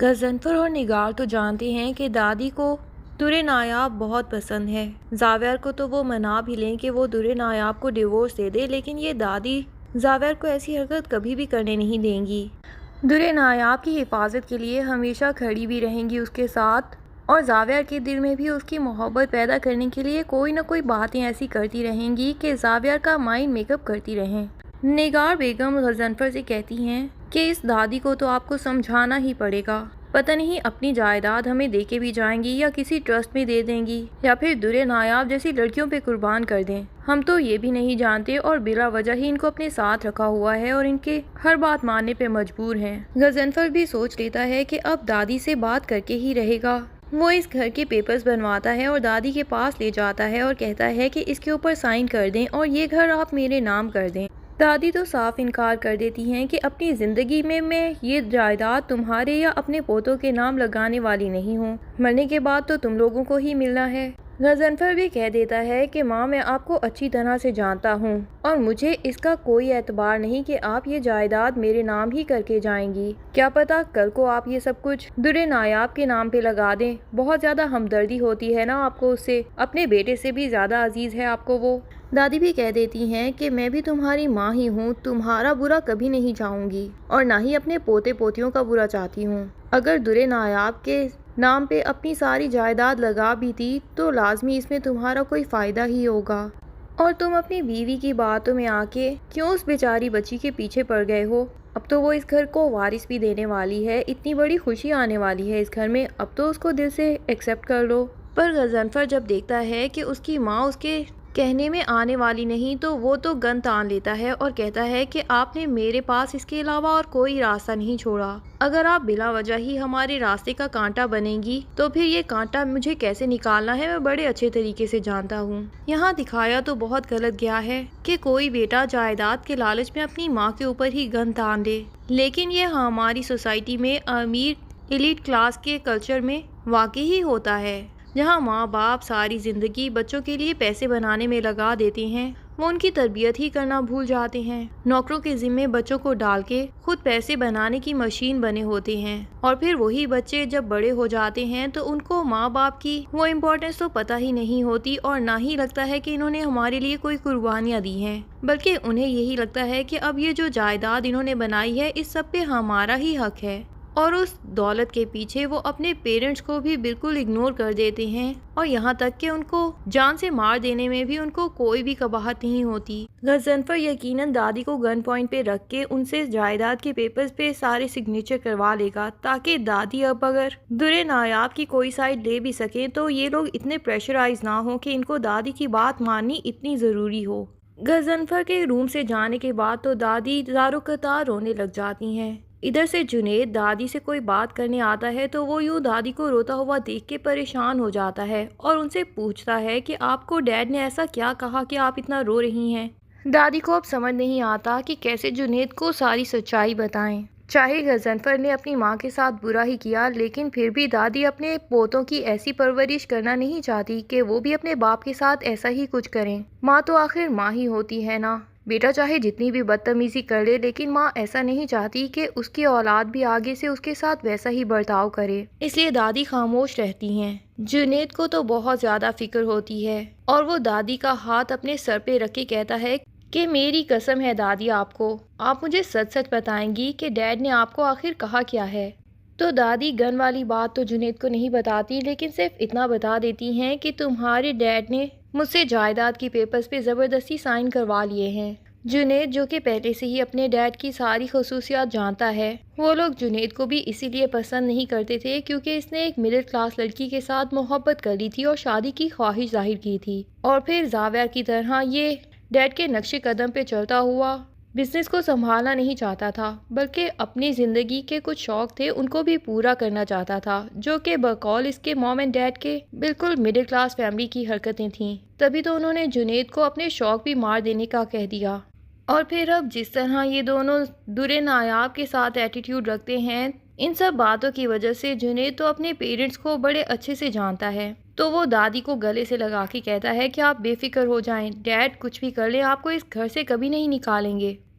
غضنفر اور نگار تو جانتے ہیں کہ دادی کو در نایاب بہت پسند ہے۔ زاویہ کو تو وہ منا بھی لیں کہ وہ در نایاب کو ڈیورس دے دے، لیکن یہ دادی زاویہ کو ایسی حرکت کبھی بھی کرنے نہیں دیں گی۔ در نایاب کی حفاظت کے لیے ہمیشہ کھڑی بھی رہیں گی اس کے ساتھ، اور زاویہ کے دل میں بھی اس کی محبت پیدا کرنے کے لیے کوئی نہ کوئی باتیں ایسی کرتی رہیں گی کہ زاویہ کا مائنڈ میک اپ کرتی رہیں۔ نگار بیگم غضنفر سے کہتی ہیں کہ اس دادی کو تو آپ کو سمجھانا ہی پڑے گا، پتہ نہیں اپنی جائیداد ہمیں دے کے بھی جائیں گی یا کسی ٹرسٹ میں دے دیں گی یا پھر در نایاب جیسی لڑکیوں پہ قربان کر دیں، ہم تو یہ بھی نہیں جانتے، اور بلا وجہ ہی ان کو اپنے ساتھ رکھا ہوا ہے اور ان کے ہر بات ماننے پہ مجبور ہیں۔ غضنفر بھی سوچ لیتا ہے کہ اب دادی سے بات کر کے ہی رہے گا۔ وہ اس گھر کے پیپرز بنواتا ہے اور دادی کے پاس لے جاتا ہے اور کہتا ہے کہ اس کے اوپر سائن کر دیں اور یہ گھر آپ میرے نام کر دیں۔ دادی تو صاف انکار کر دیتی ہیں کہ اپنی زندگی میں یہ جائیداد تمہارے یا اپنے پوتوں کے نام لگانے والی نہیں ہوں، مرنے کے بعد تو تم لوگوں کو ہی ملنا ہے۔ غضنفر بھی کہہ دیتا ہے کہ ماں میں آپ کو اچھی طرح سے جانتا ہوں اور مجھے اس کا کوئی اعتبار نہیں کہ آپ یہ جائیداد میرے نام ہی کر کے جائیں گی، کیا پتا کل کو آپ یہ سب کچھ در نایاب کے نام پہ لگا دیں، بہت زیادہ ہمدردی ہوتی ہے نا آپ کو اس سے، اپنے بیٹے سے بھی زیادہ عزیز ہے آپ کو وہ۔ دادی بھی کہہ دیتی ہیں کہ میں بھی تمہاری ماں ہی ہوں، تمہارا برا کبھی نہیں چاہوں گی اور نہ ہی اپنے پوتے پوتیوں کا برا چاہتی ہوں۔ اگر در نایاب کے نام پہ اپنی ساری جائیداد لگا بھی تھی تو لازمی اس میں تمہارا کوئی فائدہ ہی ہوگا، اور تم اپنی بیوی کی باتوں میں آ کے کیوں اس بیچاری بچی کے پیچھے پڑ گئے ہو؟ اب تو وہ اس گھر کو وارث بھی دینے والی ہے، اتنی بڑی خوشی آنے والی ہے اس گھر میں، اب تو اس کو دل سے ایکسیپٹ کر لو۔ پر غضنفر جب دیکھتا ہے کہ اس کی ماں اس کے کہنے میں آنے والی نہیں تو وہ تو گن تان لیتا ہے اور کہتا ہے کہ آپ نے میرے پاس اس کے علاوہ اور کوئی راستہ نہیں چھوڑا، اگر آپ بلا وجہ ہی ہمارے راستے کا کانٹا بنیں گی تو پھر یہ کانٹا مجھے کیسے نکالنا ہے میں بڑے اچھے طریقے سے جانتا ہوں۔ یہاں دکھایا تو بہت غلط گیا ہے کہ کوئی بیٹا جائیداد کے لالچ میں اپنی ماں کے اوپر ہی گن تان دے، لیکن یہ ہماری سوسائٹی میں امیر ایلیٹ کلاس کے کلچر میں واقعی ہوتا ہے، جہاں ماں باپ ساری زندگی بچوں کے لیے پیسے بنانے میں لگا دیتے ہیں، وہ ان کی تربیت ہی کرنا بھول جاتے ہیں، نوکروں کے ذمے بچوں کو ڈال کے خود پیسے بنانے کی مشین بنے ہوتے ہیں، اور پھر وہی بچے جب بڑے ہو جاتے ہیں تو ان کو ماں باپ کی وہ امپورٹنس تو پتہ ہی نہیں ہوتی اور نہ ہی لگتا ہے کہ انہوں نے ہمارے لیے کوئی قربانیاں دی ہیں، بلکہ انہیں یہی لگتا ہے کہ اب یہ جو جائیداد انہوں نے بنائی ہے اس سب پہ ہمارا ہی حق ہے، اور اس دولت کے پیچھے وہ اپنے پیرنٹس کو بھی بالکل اگنور کر دیتے ہیں، اور یہاں تک کہ ان کو جان سے مار دینے میں بھی ان کو کوئی بھی قباحت نہیں ہوتی۔ غضنفر یقیناً دادی کو گن پوائنٹ پہ رکھ کے ان سے جائیداد کے پیپرز پہ سارے سگنیچر کروا لے گا، تاکہ دادی اب اگر در نایاب کی کوئی سائڈ لے بھی سکیں تو یہ لوگ اتنے پریشرائز نہ ہوں کہ ان کو دادی کی بات ماننی اتنی ضروری ہو۔ غضنفر کے روم سے جانے کے بعد تو دادی زارو قطار رونے لگ جاتی ہیں۔ ادھر سے جنید دادی سے کوئی بات کرنے آتا ہے تو وہ یوں دادی کو روتا ہوا دیکھ کے پریشان ہو جاتا ہے اور ان سے پوچھتا ہے کہ آپ کو ڈیڈ نے ایسا کیا کہا کہ آپ اتنا رو رہی ہیں؟ دادی کو اب سمجھ نہیں آتا کہ کیسے جنید کو ساری سچائی بتائیں، چاہے غضنفر نے اپنی ماں کے ساتھ برا ہی کیا، لیکن پھر بھی دادی اپنے پوتوں کی ایسی پرورش کرنا نہیں چاہتی کہ وہ بھی اپنے باپ کے ساتھ ایسا ہی کچھ کریں۔ ماں تو آخر ماں ہی ہوتی ہے نا، بیٹا چاہے جتنی بھی بدتمیزی کر لے لیکن ماں ایسا نہیں چاہتی کہ اس کی اولاد بھی آگے سے اس کے ساتھ ویسا ہی برتاؤ کرے، اس لیے دادی خاموش رہتی ہیں۔ جنید کو تو بہت زیادہ فکر ہوتی ہے اور وہ دادی کا ہاتھ اپنے سر پہ رکھ کے کہتا ہے کہ میری قسم ہے دادی آپ مجھے سچ سچ بتائیں گی کہ ڈیڈ نے آپ کو آخر کہا کیا ہے؟ تو دادی گن والی بات تو جنید کو نہیں بتاتی، لیکن صرف اتنا بتا دیتی ہیں کہ تمہارے ڈیڈ نے مجھ سے جائیداد کی پیپرز پہ زبردستی سائن کروا لیے ہیں۔ جنید جو کہ پہلے سے ہی اپنے ڈیڈ کی ساری خصوصیات جانتا ہے، وہ لوگ جنید کو بھی اسی لیے پسند نہیں کرتے تھے کیونکہ اس نے ایک مڈل کلاس لڑکی کے ساتھ محبت کر لی تھی اور شادی کی خواہش ظاہر کی تھی، اور پھر زاویہ کی طرح یہ ڈیڈ کے نقش قدم پہ چلتا ہوا بزنس کو سنبھالنا نہیں چاہتا تھا، بلکہ اپنی زندگی کے کچھ شوق تھے ان کو بھی پورا کرنا چاہتا تھا، جو کہ بقول اس کے موم اینڈ ڈیڈ کے بالکل مڈل کلاس فیملی کی حرکتیں تھیں۔ تبھی تو انہوں نے جنید کو اپنے شوق بھی مار دینے کا کہہ دیا، اور پھر اب جس طرح یہ دونوں در نایاب کے ساتھ ایٹیٹیوڈ رکھتے ہیں، ان سب باتوں کی وجہ سے جنید تو اپنے پیرنٹس کو بڑے اچھے سے جانتا ہے، تو وہ دادی کو گلے سے لگا کے کہتا ہے کہ آپ بے فکر ہو جائیں، ڈیڈ کچھ بھی کر لیں آپ کو اس گھر سے کبھی نہیں نکالیں گے۔